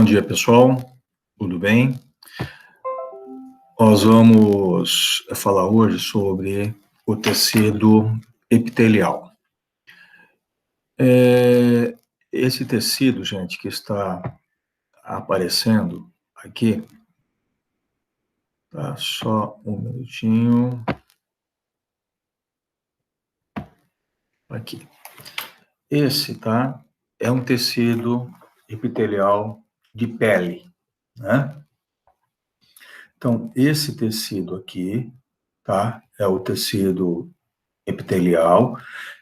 dia, pessoal. Tudo bem? Nós vamos falar hoje sobre o tecido epitelial. Esse tecido, gente, que está aparecendo aqui, tá? Só um minutinho. Aqui. Esse, tá? É um tecido epitelial de pele, né? Então, esse tecido aqui, tá? É o tecido epitelial.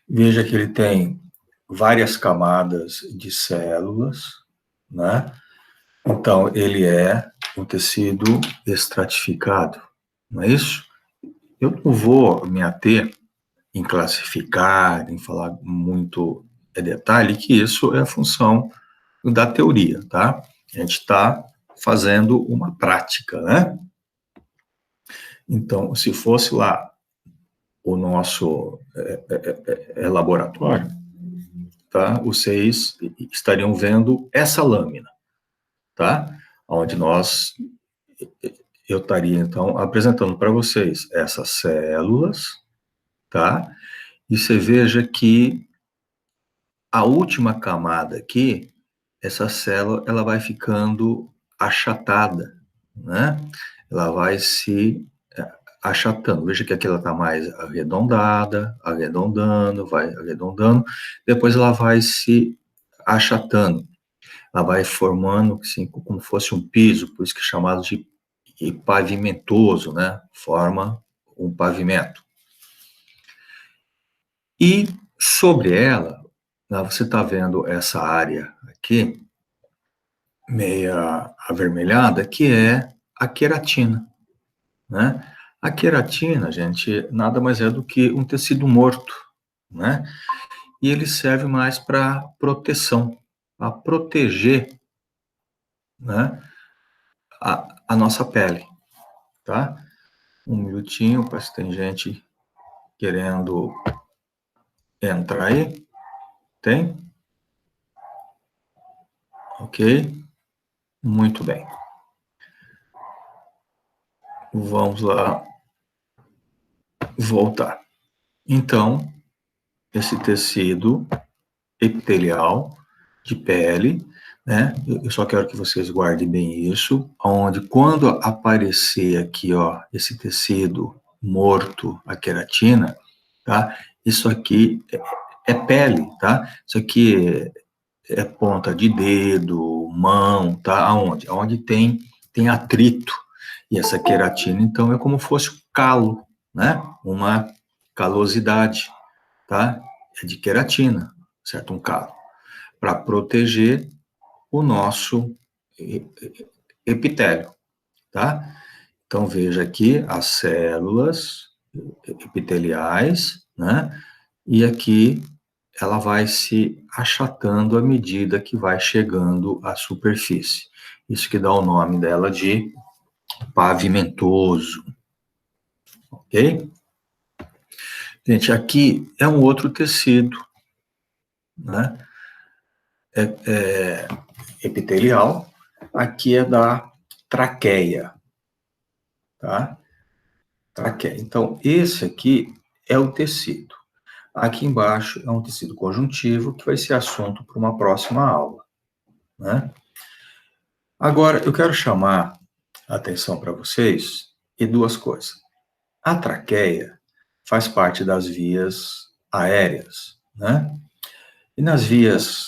Veja que ele tem várias camadas de células, né? Então, ele é um tecido estratificado, não é isso? Eu não vou me ater em classificar, em falar muito detalhe, que isso é a função da teoria, tá? A gente está fazendo uma prática, né? Então, se fosse lá o nosso laboratório, tá? Vocês estariam vendo essa lâmina, tá? Onde eu estaria, então, apresentando para vocês essas células, tá? E você veja que a última camada aqui, essa célula, ela vai ficando achatada, né? Ela vai se achatando. Veja que aqui ela está mais arredondada, arredondando, vai arredondando, depois ela vai se achatando. Ela vai formando, assim, como fosse um piso, por isso que é chamado de pavimentoso, né? Forma um pavimento. E sobre ela, você está vendo essa área aqui, meia avermelhada, que é a queratina, né? A queratina, gente, nada mais é do que um tecido morto, né? E ele serve mais para proteção, para proteger, né, a nossa pele, tá? Um minutinho, parece que tem gente querendo entrar aí. Tem? Ok. Muito bem. Vamos lá voltar. Então, esse tecido epitelial de pele, né? Eu só quero que vocês guardem bem isso, onde quando aparecer aqui, ó, esse tecido morto, a queratina, tá? Isso aqui é pele, tá? Isso aqui é ponta de dedo, mão, tá? Aonde? Aonde tem atrito. E essa queratina, então, é como fosse um calo, né? Uma calosidade, tá? É de queratina, certo? Um calo. Para proteger o nosso epitélio, tá? Então, veja aqui as células epiteliais, né? E aqui ela vai se achatando à medida que vai chegando à superfície. Isso que dá o nome dela de pavimentoso, ok? Gente, aqui é um outro tecido, né? Epitelial. Aqui é da traqueia, tá? Traqueia. Então, esse aqui é o tecido. Aqui embaixo é um tecido conjuntivo, que vai ser assunto para uma próxima aula, né? Agora, eu quero chamar a atenção para vocês e duas coisas. A traqueia faz parte das vias aéreas, né? E nas vias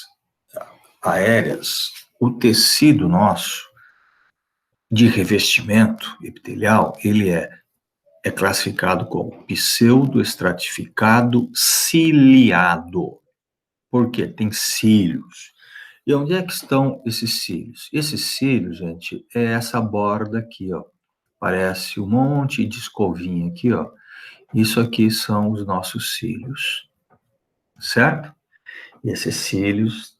aéreas, o tecido nosso de revestimento epitelial, ele é classificado como pseudoestratificado ciliado. Por quê? Tem cílios. E onde é que estão esses cílios? Esses cílios, gente, é essa borda aqui, ó. Parece um monte de escovinha aqui, ó. Isso aqui são os nossos cílios, certo? E esses cílios,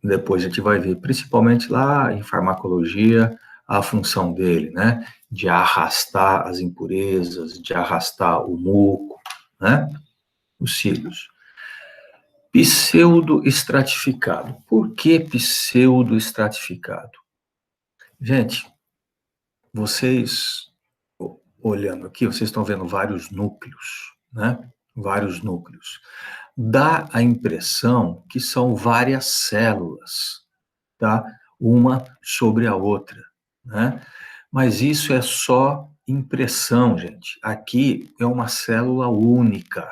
depois a gente vai ver, principalmente lá em farmacologia, a função dele, né? De arrastar as impurezas, de arrastar o muco, né? Os cílios. Pseudoestratificado. Por que pseudoestratificado? Gente, vocês, olhando aqui, vocês estão vendo vários núcleos, né? Vários núcleos. Dá a impressão que são várias células, tá? Uma sobre a outra, né? Mas isso é só impressão, gente. Aqui é uma célula única,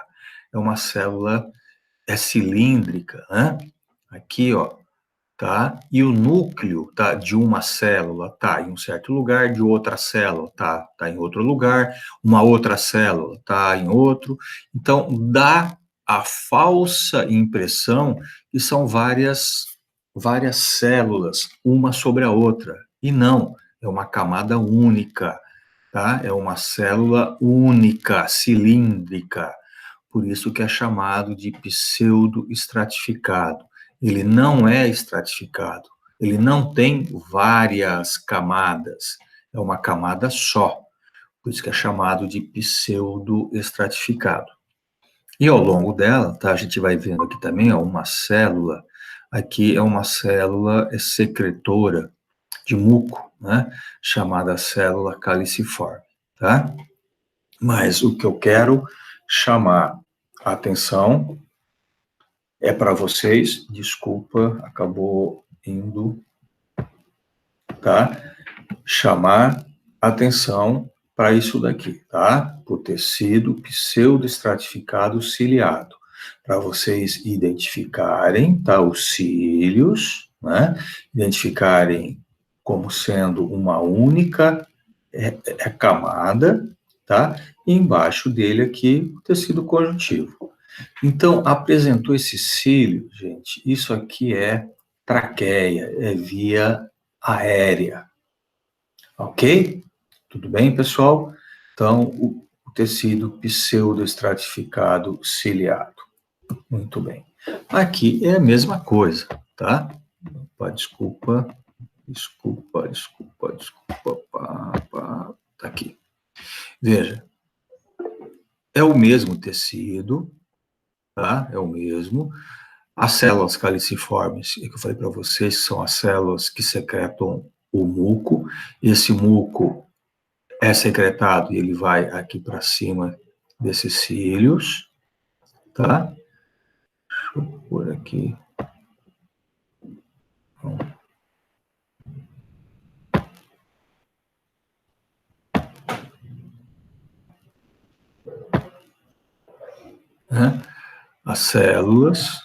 é uma célula cilíndrica, né? Aqui, ó, tá? E o núcleo, tá, de uma célula tá em um certo lugar, de outra célula tá em outro lugar, uma outra célula tá em outro. Então, dá a falsa impressão que são várias células, uma sobre a outra. E não, é uma camada única, tá? É uma célula única, cilíndrica. Por isso que é chamado de pseudoestratificado. Ele não é estratificado, ele não tem várias camadas, é uma camada só. Por isso que é chamado de pseudoestratificado. E ao longo dela, tá, a gente vai vendo aqui também, ó, uma célula, aqui é uma célula secretora de muco, né, chamada célula caliciforme, tá? Mas o que eu quero chamar a atenção é para vocês, desculpa, acabou indo, tá? Chamar atenção para isso daqui, tá? O tecido pseudoestratificado ciliado, para vocês identificarem, tá? Os cílios, né? Identificarem como sendo uma única camada, tá? E embaixo dele aqui o tecido conjuntivo. Então, apresentou esse cílio, gente, isso aqui é traqueia, é via aérea, ok? Tudo bem, pessoal? Então, o tecido pseudoestratificado ciliado. Muito bem. Aqui é a mesma coisa, tá? Opa, desculpa, tá aqui. Veja, é o mesmo tecido, tá? É o mesmo. As células caliciformes, que eu falei para vocês, são as células que secretam o muco. Esse muco é secretado e ele vai aqui para cima desses cílios, tá? Deixa eu pôr aqui. As células,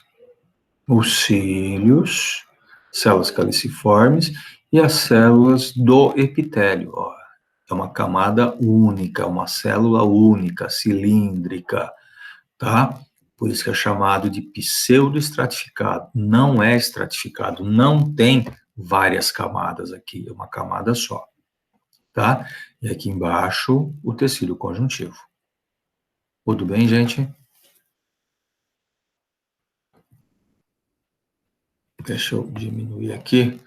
os cílios, células caliciformes e as células do epitélio. Ó, é uma camada única, uma célula única, cilíndrica, tá? Por isso que é chamado de pseudoestratificado. Não é estratificado, não tem várias camadas aqui, é uma camada só, tá? E aqui embaixo, o tecido conjuntivo. Tudo bem, gente? Deixa eu diminuir aqui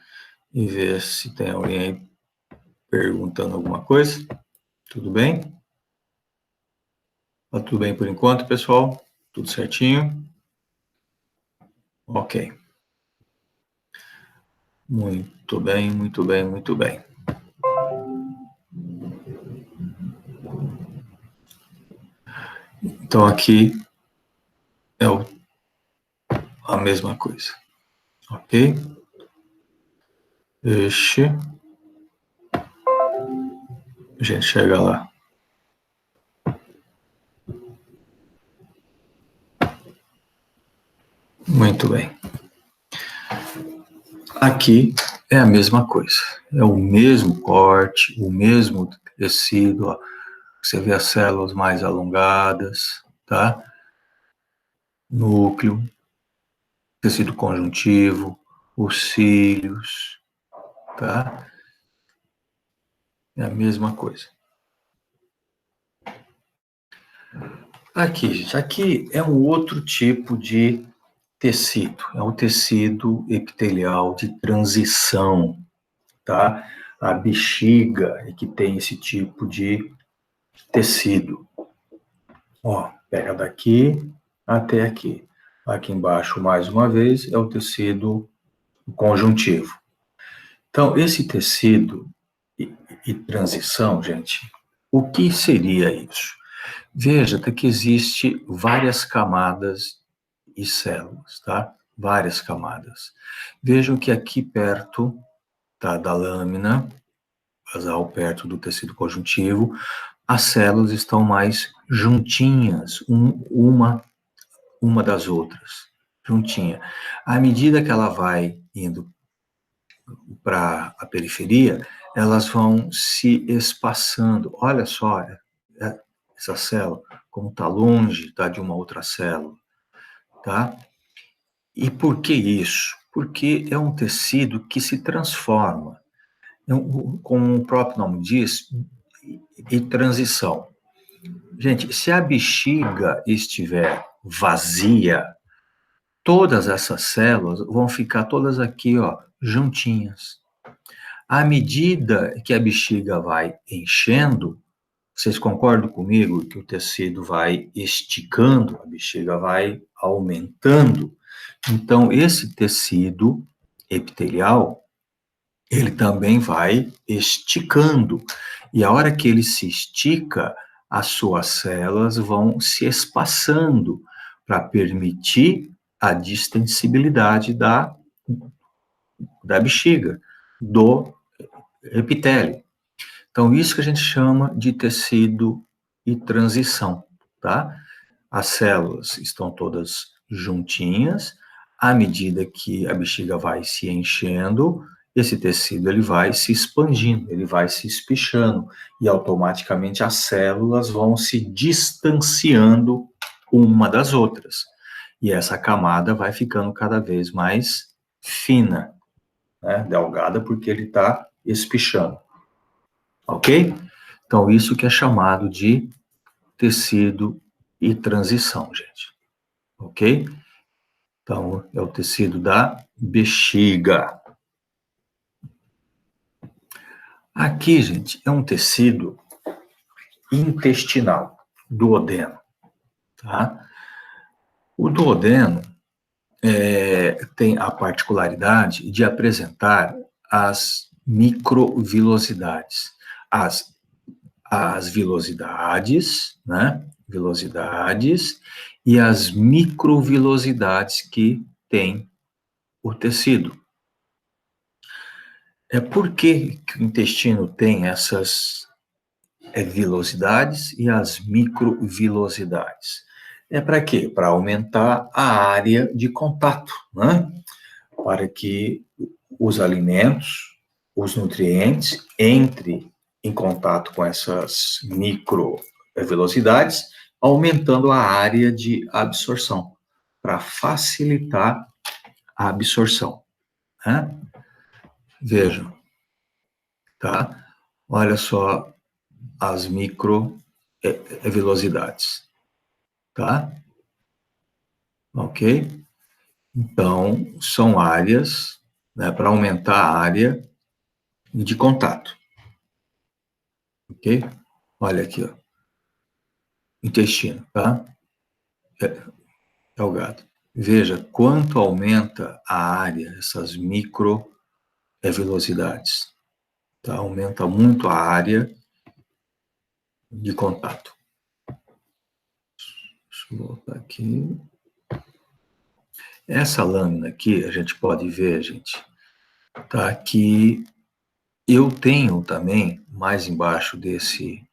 e ver se tem alguém aí perguntando alguma coisa. Tudo bem? Tá tudo bem por enquanto, pessoal? Tudo certinho? Ok. Muito bem, muito bem, muito bem. Então, aqui é a mesma coisa. Ok? A gente chega lá. Muito bem. Aqui é a mesma coisa. É o mesmo corte, o mesmo tecido. Ó. Você vê as células mais alongadas, tá? Núcleo, tecido conjuntivo, os cílios, tá? É a mesma coisa. Aqui, gente, aqui é um outro tipo de tecido, é um tecido epitelial de transição, tá? A bexiga é que tem esse tipo de tecido. Ó, pega daqui até aqui. Aqui embaixo, mais uma vez, é o tecido conjuntivo. Então, esse tecido e transição, gente, o que seria isso? Veja que existe várias camadas e células, tá? Várias camadas. Vejam que aqui perto, tá, da lâmina basal, perto do tecido conjuntivo, as células estão mais juntinhas, uma das outras, juntinha. À medida que ela vai indo para a periferia, elas vão se espaçando. Olha só, essa célula, como está longe, tá, de uma outra célula, tá? E por que isso? Porque é um tecido que se transforma. Como o próprio nome diz, e transição. Gente, se a bexiga estiver vazia, todas essas células vão ficar todas aqui, ó, juntinhas. À medida que a bexiga vai enchendo, vocês concordam comigo que o tecido vai esticando, a bexiga vai aumentando? Então, esse tecido epitelial, ele também vai esticando. E a hora que ele se estica, as suas células vão se espaçando para permitir a distensibilidade da bexiga, do epitélio. Então, isso que a gente chama de tecido e transição, tá? As células estão todas juntinhas, à medida que a bexiga vai se enchendo, esse tecido ele vai se expandindo, ele vai se espichando, e automaticamente as células vão se distanciando uma das outras. E essa camada vai ficando cada vez mais fina, né, delgada, porque ele está espichando. Ok? Então, isso que é chamado de tecido e transição, gente. Ok? Então, é o tecido da bexiga. Aqui, gente, é um tecido intestinal, duodeno, tá? O duodeno tem a particularidade de apresentar as microvilosidades. As vilosidades, né? Vilosidades e as microvilosidades que tem o tecido. Por que o intestino tem essas vilosidades e as microvilosidades? Para quê? Para aumentar a área de contato, né? Para que os alimentos, os nutrientes, entrem em contato com essas microvelocidades, aumentando a área de absorção, para facilitar a absorção, né? Vejam, tá? Olha só as microvelocidades, tá? Ok? Então, são áreas, né, para aumentar a área de contato, ok? Olha aqui, ó, intestino, tá? Delgado. Veja quanto aumenta a área, essas microvelocidades, tá? Aumenta muito a área de contato. Deixa eu voltar aqui. Essa lâmina aqui, a gente pode ver, gente, tá? Que eu tenho também, mais embaixo desse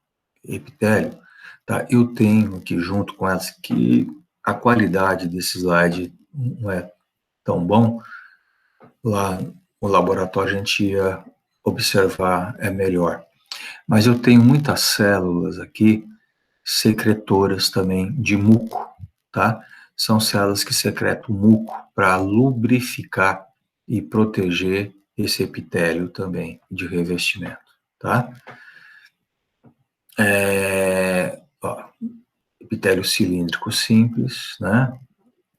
epitélio, tá? Eu tenho aqui junto com essa, que a qualidade desse slide não é tão bom. Lá no laboratório a gente ia observar melhor. Mas eu tenho muitas células aqui secretoras também de muco, tá? São células que secretam muco para lubrificar e proteger esse epitélio também de revestimento, tá? Epitélio cilíndrico simples, né?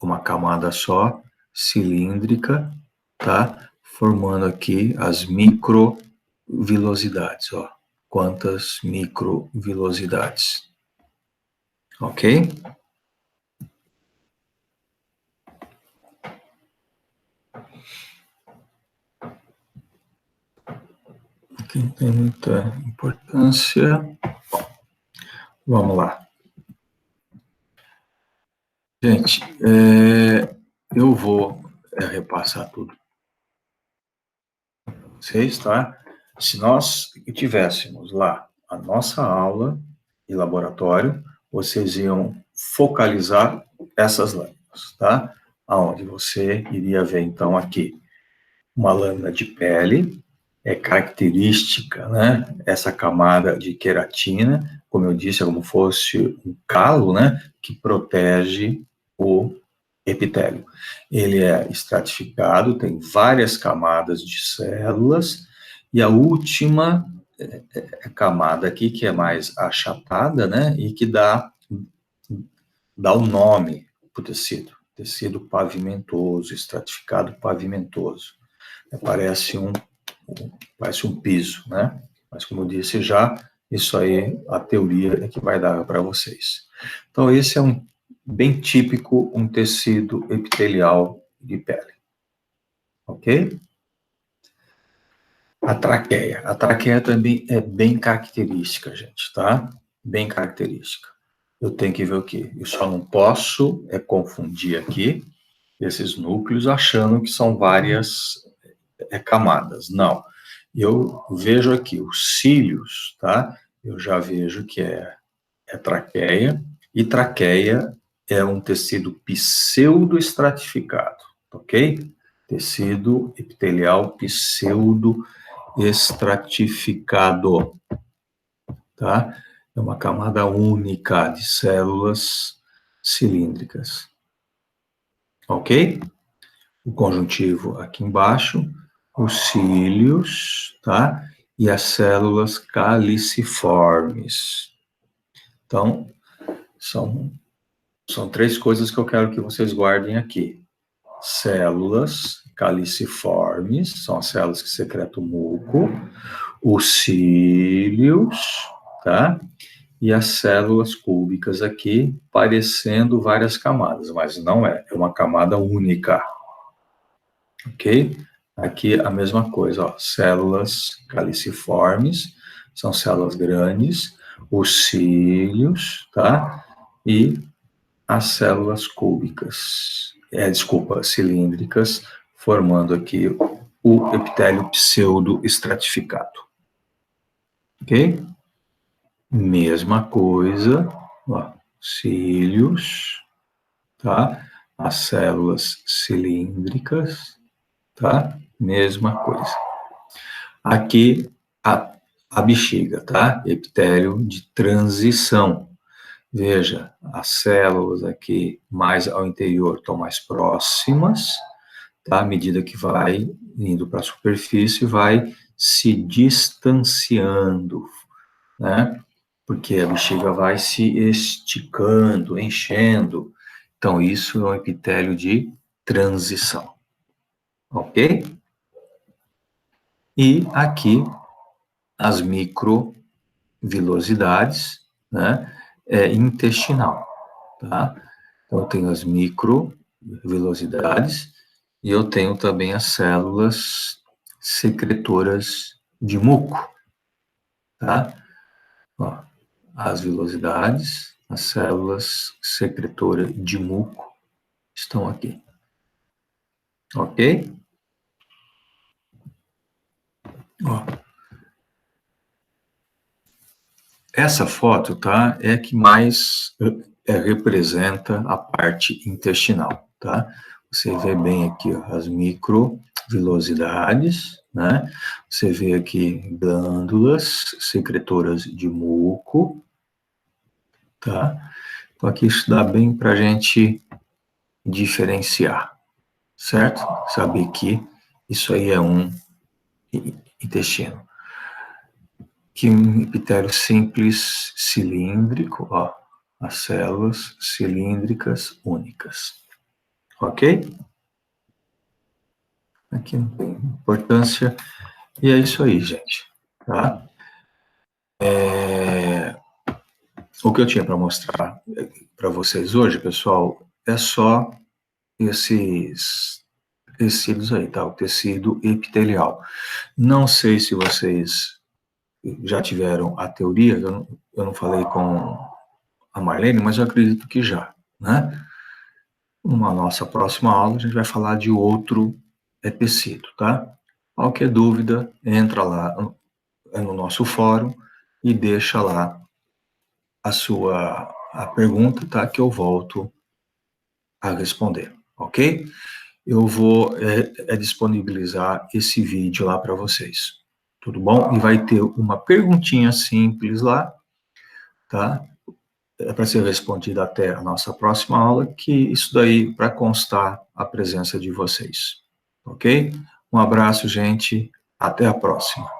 Uma camada só, cilíndrica, tá? Formando aqui as microvilosidades, ó. Quantas microvilosidades, ok? Aqui não tem muita importância. Vamos lá. Gente, eu vou repassar tudo para vocês, tá? Se nós tivéssemos lá a nossa aula e laboratório, vocês iam focalizar essas lâminas, tá? Aonde você iria ver, então, aqui, uma lâmina de pele, característica, né? Essa camada de queratina, como eu disse, é como fosse um calo, né? Que protege o epitélio. Ele é estratificado, tem várias camadas de células, e a última camada aqui, que é mais achatada, né? E que dá o nome para o tecido. Tecido pavimentoso, estratificado pavimentoso. Parece um piso, né? Mas, como eu disse já, isso aí, a teoria é que vai dar para vocês. Então, esse é bem típico, um tecido epitelial de pele. Ok? A traqueia. A traqueia também é bem característica, gente, tá? Bem característica. Eu tenho que ver o quê? Eu só não posso confundir aqui esses núcleos achando que são várias camadas. Não. Eu vejo aqui os cílios, tá? Eu já vejo que é traqueia, e traqueia é um tecido pseudoestratificado, ok? Tecido epitelial pseudoestratificado, tá? É uma camada única de células cilíndricas, ok? O conjuntivo aqui embaixo, os cílios, tá? E as células caliciformes. Então, são três coisas que eu quero que vocês guardem aqui. Células caliciformes, são as células que secretam muco, os cílios, tá? E as células cúbicas aqui, parecendo várias camadas, mas não é uma camada única, ok? Aqui a mesma coisa, ó, células caliciformes, são células grandes, os cílios, tá? E as células cúbicas, cilíndricas, formando aqui o epitélio pseudo-estratificado. Ok? Mesma coisa, ó, cílios, tá? As células cilíndricas, tá? Mesma coisa. Aqui, a bexiga, tá? Epitélio de transição. Veja, as células aqui mais ao interior estão mais próximas, tá? À medida que vai indo para a superfície, vai se distanciando, né? Porque a bexiga vai se esticando, enchendo. Então, isso é um epitélio de transição, ok? E aqui, as microvilosidades, né? Intestinal, tá? Então, eu tenho as microvilosidades e eu tenho também as células secretoras de muco, tá? Ó, as vilosidades, as células secretoras de muco estão aqui, ok? Ó, essa foto, tá, é a que mais representa a parte intestinal, tá? Você vê bem aqui, ó, as microvilosidades, né? Você vê aqui glândulas secretoras de muco, tá? Então, aqui isso dá bem para a gente diferenciar, certo? Saber que isso aí é um intestino. Que um epitélio simples cilíndrico, ó, as células cilíndricas únicas. Ok? Aqui não tem importância. E é isso aí, gente. Tá? O que eu tinha para mostrar para vocês hoje, pessoal, é só tecidos aí, tá? O tecido epitelial. Não sei se vocês já tiveram a teoria, eu não falei com a Marlene, mas eu acredito que já, né? Numa nossa próxima aula, a gente vai falar de outro tecido, tá? Qualquer dúvida, entra lá no nosso fórum e deixa lá a pergunta, tá? Que eu volto a responder, ok? Eu vou disponibilizar esse vídeo lá para vocês, tudo bom? E vai ter uma perguntinha simples lá, tá? É para ser respondida até a nossa próxima aula, que isso daí para constar a presença de vocês, ok? Um abraço, gente, até a próxima.